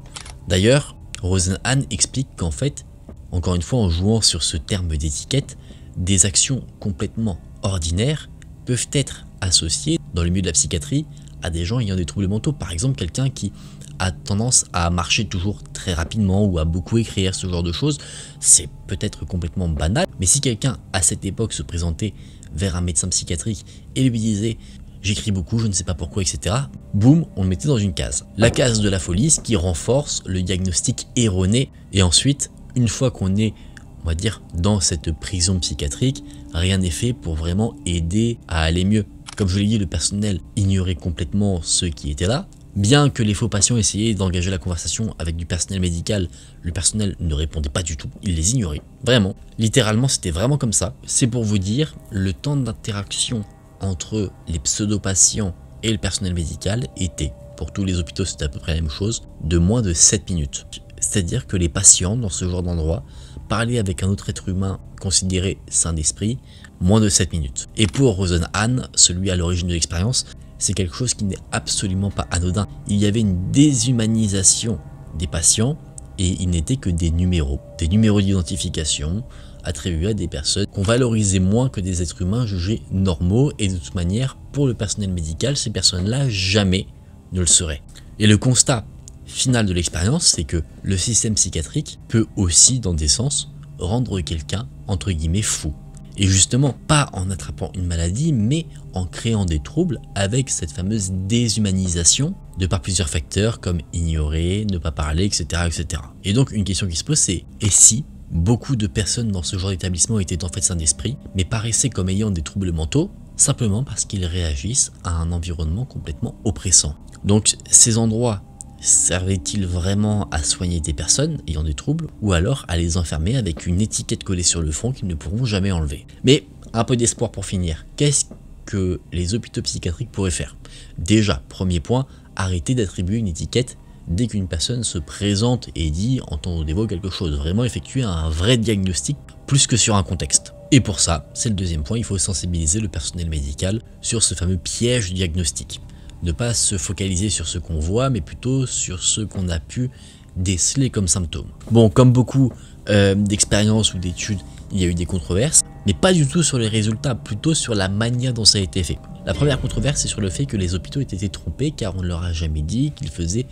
D'ailleurs, Rosenhan explique qu'en fait, encore une fois en jouant sur ce terme d'étiquette, des actions complètement ordinaires peuvent être associées dans le milieu de la psychiatrie à des gens ayant des troubles mentaux. Par exemple, quelqu'un qui a tendance à marcher toujours très rapidement ou à beaucoup écrire, ce genre de choses, c'est peut-être complètement banal. Mais si quelqu'un à cette époque se présentait vers un médecin psychiatrique et lui disait « j'écris beaucoup, je ne sais pas pourquoi, etc. », boum, on le mettait dans une case. La case de la folie, ce qui renforce le diagnostic erroné. Et ensuite, une fois qu'on est, on va dire, dans cette prison psychiatrique, rien n'est fait pour vraiment aider à aller mieux. Comme je l'ai dit, le personnel ignorait complètement ceux qui étaient là. Bien que les faux patients essayaient d'engager la conversation avec du personnel médical, le personnel ne répondait pas du tout, il les ignorait. Vraiment, littéralement, c'était vraiment comme ça. C'est pour vous dire, le temps d'interaction entre les pseudo-patients et le personnel médical était, pour tous les hôpitaux c'était à peu près la même chose, de moins de 7 minutes. C'est-à-dire que les patients dans ce genre d'endroit parlaient avec un autre être humain considéré sain d'esprit moins de 7 minutes. Et pour Rosenhan, celui à l'origine de l'expérience, c'est quelque chose qui n'est absolument pas anodin. Il y avait une déshumanisation des patients et ils n'étaient que des numéros d'identification attribués à des personnes qu'on valorisait moins que des êtres humains jugés normaux, et de toute manière, pour le personnel médical, ces personnes-là jamais ne le seraient. Et le constat final de l'expérience, c'est que le système psychiatrique peut aussi, dans des sens, rendre quelqu'un, entre guillemets, fou. Et justement, pas en attrapant une maladie, mais en créant des troubles avec cette fameuse déshumanisation de par plusieurs facteurs comme ignorer, ne pas parler, etc. etc. Et donc une question qui se pose, c'est et si beaucoup de personnes dans ce genre d'établissement étaient en fait sains d'esprit, mais paraissaient comme ayant des troubles mentaux, simplement parce qu'ils réagissent à un environnement complètement oppressant. Donc ces endroits servaient-ils vraiment à soigner des personnes ayant des troubles, ou alors à les enfermer avec une étiquette collée sur le front qu'ils ne pourront jamais enlever? Mais un peu d'espoir pour finir. Qu'est-ce que les hôpitaux psychiatriques pourraient faire? Déjà, premier point, arrêter d'attribuer une étiquette dès qu'une personne se présente et dit entendre des voix quelque chose. Vraiment effectuer un vrai diagnostic plus que sur un contexte. Et pour ça, c'est le deuxième point, il faut sensibiliser le personnel médical sur ce fameux piège du diagnostic. Ne pas se focaliser sur ce qu'on voit, mais plutôt sur ce qu'on a pu déceler comme symptômes. Bon, comme beaucoup d'expériences ou d'études, il y a eu des controverses, mais pas du tout sur les résultats, plutôt sur la manière dont ça a été fait. La première controverse, c'est sur le fait que les hôpitaux aient été trompés, car on ne leur a jamais dit qu'ils faisaient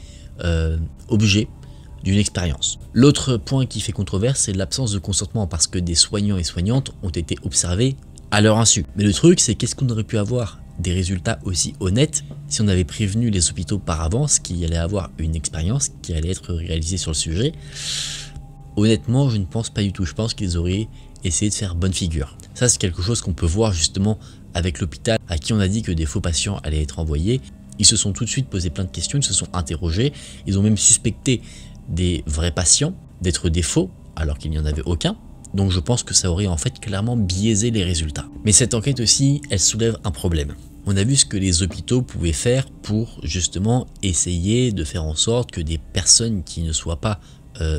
objet d'une expérience. L'autre point qui fait controverse, c'est l'absence de consentement, parce que des soignants et soignantes ont été observés à leur insu. Mais le truc, c'est qu'est-ce qu'on aurait pu avoir des résultats aussi honnêtes si on avait prévenu les hôpitaux par avance qu'il y allait avoir une expérience qui allait être réalisée sur le sujet? Honnêtement, je ne pense pas du tout. Je pense qu'ils auraient essayé de faire bonne figure. Ça, c'est quelque chose qu'on peut voir justement avec l'hôpital à qui on a dit que des faux patients allaient être envoyés. Ils se sont tout de suite posé plein de questions, ils se sont interrogés, ils ont même suspecté des vrais patients d'être des faux alors qu'il n'y en avait aucun. Donc je pense que ça aurait en fait clairement biaisé les résultats. Mais cette enquête aussi, elle soulève un problème. On a vu ce que les hôpitaux pouvaient faire pour justement essayer de faire en sorte que des personnes qui ne soient pas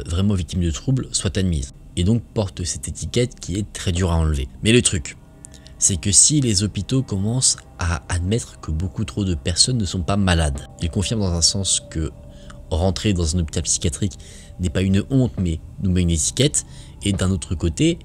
vraiment victimes de troubles soient admises. Et donc portent cette étiquette qui est très dure à enlever. Mais le truc, c'est que si les hôpitaux commencent à admettre que beaucoup trop de personnes ne sont pas malades, ils confirment dans un sens que rentrer dans un hôpital psychiatrique n'est pas une honte mais nous met une étiquette, et d'un autre côté,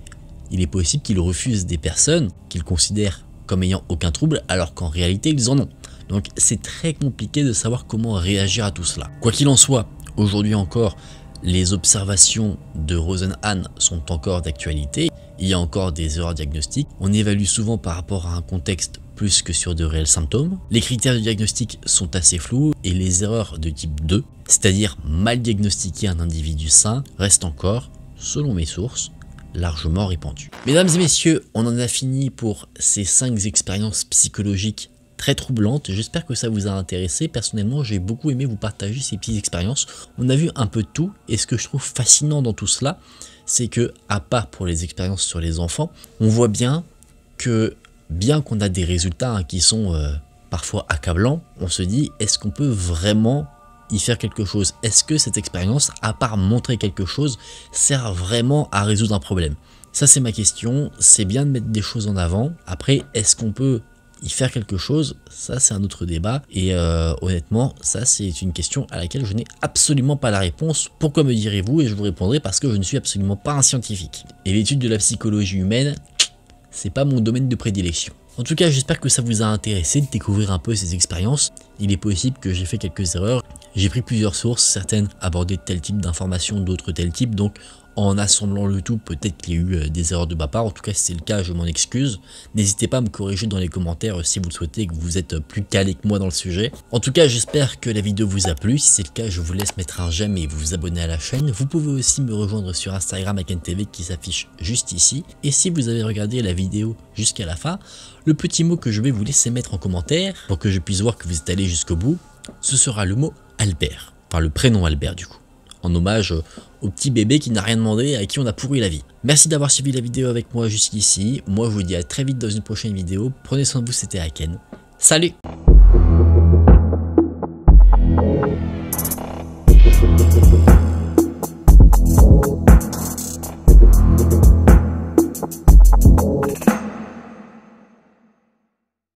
il est possible qu'ils refusent des personnes qu'ils considèrent comme ayant aucun trouble alors qu'en réalité ils en ont. Donc c'est très compliqué de savoir comment réagir à tout cela. Quoi qu'il en soit, aujourd'hui encore, les observations de Rosenhan sont encore d'actualité. Il y a encore des erreurs diagnostiques. On évalue souvent par rapport à un contexte plus que sur de réels symptômes. Les critères de diagnostic sont assez flous et les erreurs de type 2, c'est-à-dire mal diagnostiquer un individu sain, restent encore, selon mes sources, largement répandues. Mesdames et messieurs, on en a fini pour ces 5 expériences psychologiques très troublantes. J'espère que ça vous a intéressé. Personnellement, j'ai beaucoup aimé vous partager ces petites expériences. On a vu un peu de tout, et ce que je trouve fascinant dans tout cela, c'est que, à part pour les expériences sur les enfants, on voit bien que, bien qu'on a des résultats qui sont parfois accablants, on se dit, est-ce qu'on peut vraiment y faire quelque chose? Est-ce que cette expérience, à part montrer quelque chose, sert vraiment à résoudre un problème? Ça, c'est ma question. C'est bien de mettre des choses en avant. Après, est-ce qu'on peut y faire quelque chose? Ça, c'est un autre débat. Et honnêtement, ça, c'est une question à laquelle je n'ai absolument pas la réponse. Pourquoi, me direz-vous? Et je vous répondrai parce que je ne suis absolument pas un scientifique. Et l'étude de la psychologie humaine, c'est pas mon domaine de prédilection. En tout cas, j'espère que ça vous a intéressé de découvrir un peu ces expériences. Il est possible que j'ai fait quelques erreurs. J'ai pris plusieurs sources, certaines abordaient tel type d'informations, d'autres tel type. Donc, en assemblant le tout, peut-être qu'il y a eu des erreurs de ma part. En tout cas, si c'est le cas, je m'en excuse. N'hésitez pas à me corriger dans les commentaires si vous le souhaitez et que vous êtes plus calé que moi dans le sujet. En tout cas, j'espère que la vidéo vous a plu. Si c'est le cas, je vous laisse mettre un j'aime et vous abonner à la chaîne. Vous pouvez aussi me rejoindre sur Instagram AkenTV qui s'affiche juste ici. Et si vous avez regardé la vidéo jusqu'à la fin, le petit mot que je vais vous laisser mettre en commentaire pour que je puisse voir que vous êtes allé jusqu'au bout, ce sera le mot Albert. Enfin, le prénom Albert du coup. En hommage au petit bébé qui n'a rien demandé et à qui on a pourri la vie. Merci d'avoir suivi la vidéo avec moi jusqu'ici. Moi, je vous dis à très vite dans une prochaine vidéo. Prenez soin de vous, c'était Aken. Salut!